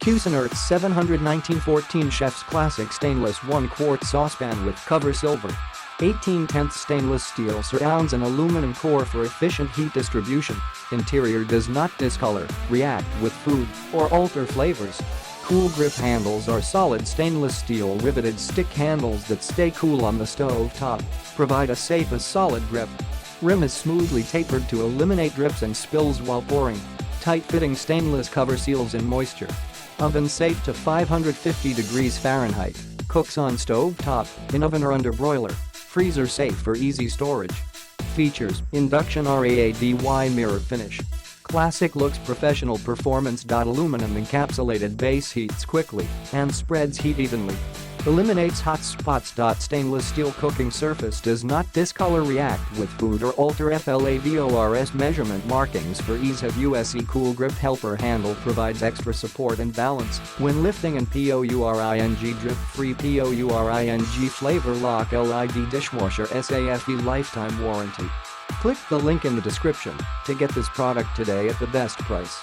Cuisinart 719-14 Chef's Classic Stainless 1-quart saucepan with cover silver. 18/10 stainless steel surrounds an aluminum core for efficient heat distribution. Interior does not discolor, react with food, or alter flavors. Cool grip handles are solid stainless steel riveted stick handles that stay cool on the stove top, provide a safe and solid grip. Rim is smoothly tapered to eliminate drips and spills while pouring. Tight-fitting stainless cover seals in moisture. Oven safe to 550 degrees Fahrenheit. Cooks on stove top, in oven or under broiler. Freezer safe for easy storage. Features: Induction-ready mirror finish. Classic looks professional performance. Aluminum encapsulated base heats quickly and spreads heat evenly. Eliminates hot spots. Stainless steel cooking surface does not discolor, react with food, or alter flavors. Measurement markings for ease of use. Cool grip helper handle provides extra support and balance when lifting, and pouring drip-free pouring flavor lock LED Dishwasher Safe lifetime warranty. Click the link in the description to get this product today at the best price.